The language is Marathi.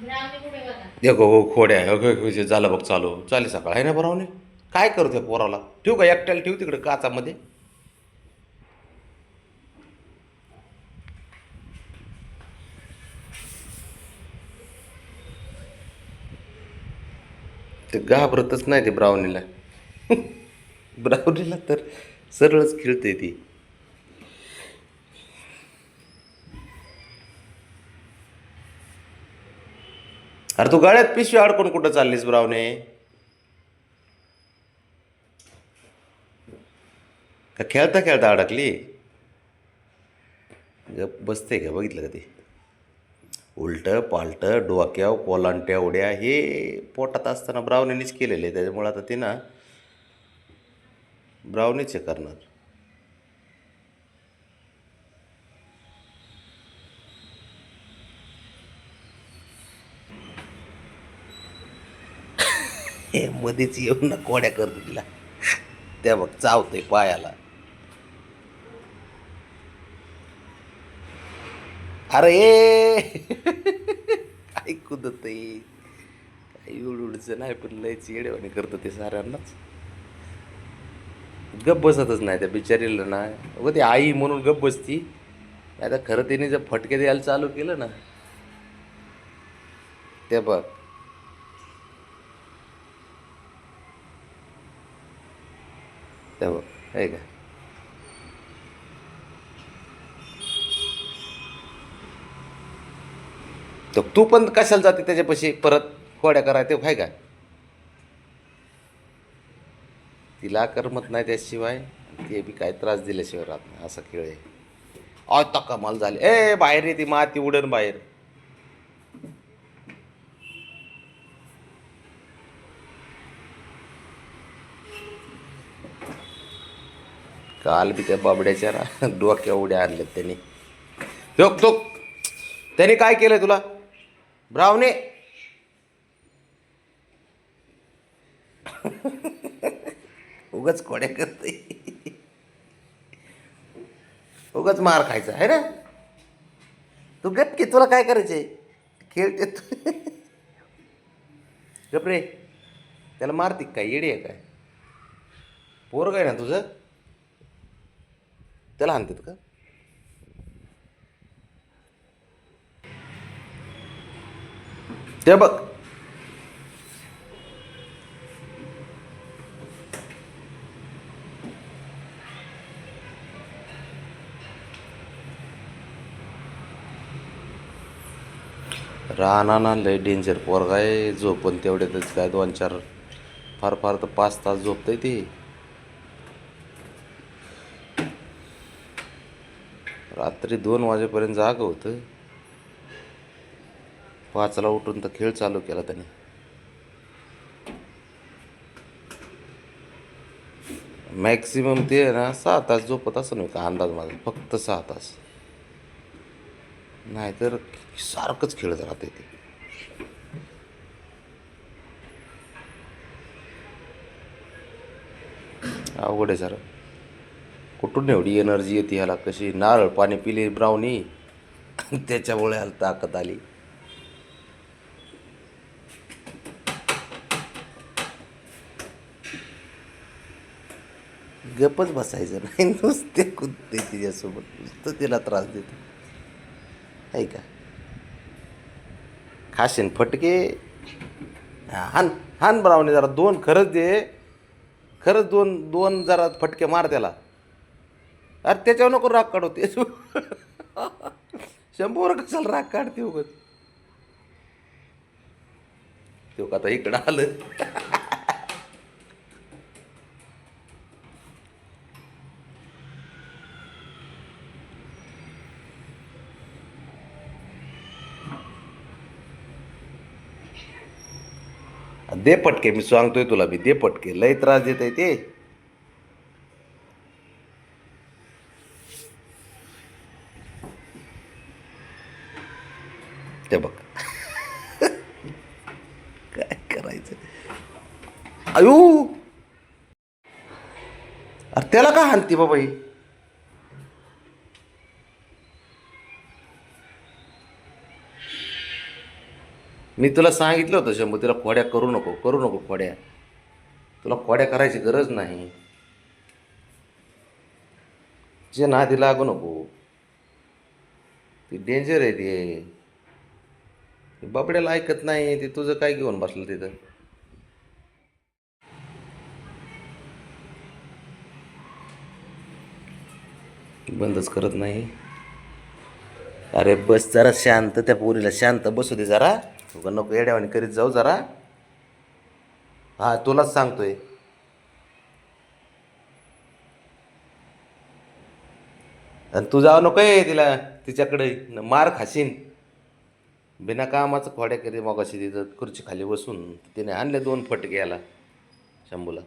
देखो हो खोड्या हो, हो, हो, झालं बघ चालू चालेल सकाळ आहे ना बरोबर काय करतोय पोराला ठेवू का एकट्याला ठेवू तिकडे काचामध्ये. ते घाबरतच नाही ते ब्राउनीला. ब्राउनीला तर सरळच खेळते ती. अरे तू गळ्यात पिशवी अडकून कुठं चाललीस ब्रावणे. का खेळता खेळता अडकली. गप बसते का बघितलं का ते. उलट पालट डोक्याव कोलांट्या उड्या हे पोटात असताना ब्राउनीनीच केलेले त्याच्यामुळे आता ते ना ब्राउनीच हे करणार. हे मध्येच येऊन ना कोड्या करतो तिला. त्या बघ चावतंय पायाला. अरे काय कुदत काही उडूडचं नाही पण लयच येडेवाणी करतं ते साऱ्यांनाच. गप बसतच नाही त्या बिचारीला ना अगं ती आई म्हणून गप बसती. आता खरं तिने जर फटके द्यायला चालू केलं ना ते बघ. ते बघ आहे का. तर तू पण कशाला जाते त्याच्यापाशी परत खोड्या कराय ते काय का. तिला करमत नाही त्याशिवाय ते बी काय त्रास दिल्याशिवाय राहत नाही असा खेळ आहे. आता कमाल झाली ए बाहेर ये ती माती उडन बाहेर. काल बी त्या बाबड्याच्या डोक्या उड्या आणल्यात त्यांनी. लोक तो त्याने काय केलंय तुला ब्रावने. उगाच खोड्या करते. उगाच मार खायचा आहे ना. तू गप की तुला काय करायचंय खेळते तू. गप रे. त्याला मारती काय येडी आहे काय. पोरग आहे ना तुझं. त्याला आणतात का. ते बघ राहणार लय डेंजर पोरगा आहे. झोपण तेवढ्यातच काय 2-4 फार फार तर 5 तास झोपतंय ते. रात्री 2 वाजेपर्यंत जाग होतं. 5ला उठून तर खेळ चालू केला त्याने. मॅक्सिमम ते आहे ना 6 तास झोपत असं नाही का अंदाज माझा फक्त 6 तास. नाहीतर सारखंच खेळत राहते ते. अवघड आहे सर. कुठून एवढी एनर्जी येते ह्याला कशी नारळ पाणी पिले ब्राउनी. त्याच्यामुळे ह्याला ताकद आली. गपच बसायचं नाही नुसते कुदते तिच्यासोबत नुसतं तिला त्रास देते आहे का. खाशीन फटके. हान हान ब्रावणी जरा 2 खरंच दे. खरंच 2 जरा फटके मार त्याला. अरे त्याच्यावर नको राग काढवते. 100वर कशाला राग काढते उगत. तो का आता इकडं आलं. दे पटके मी सांगतोय तुला मी दे पटके लय त्रास देत आहे ते. ते बघ काय करायचं. अयो अरे त्याला का हाणती बाबा ही. मी तुला सांगितलं होतं शंभू, तिला खोड्या करू नको, करू नको खोड्या. तुला खोड्या करायची गरज नाही. जे नादी लागू नको. ती डेंजर आहे ते बाबड्याला ऐकत नाही. ते तुझं काय घेऊन बसलं तिथं. बंदच करत नाही. अरे बस जरा शांत, त्या पोरीला शांत बसू दे जरा. तुका नको येड्यावानी करीत जाऊ जरा. हा तुलाच सांगतोय. आणि तू जाऊ नको आहे तिला तिच्याकडे, मार खाशीन. बिना कामाचं खोड्या करी मग अशी तिथं खुर्ची खाली बसून तिने आणले 2 फटके याला शंभूला.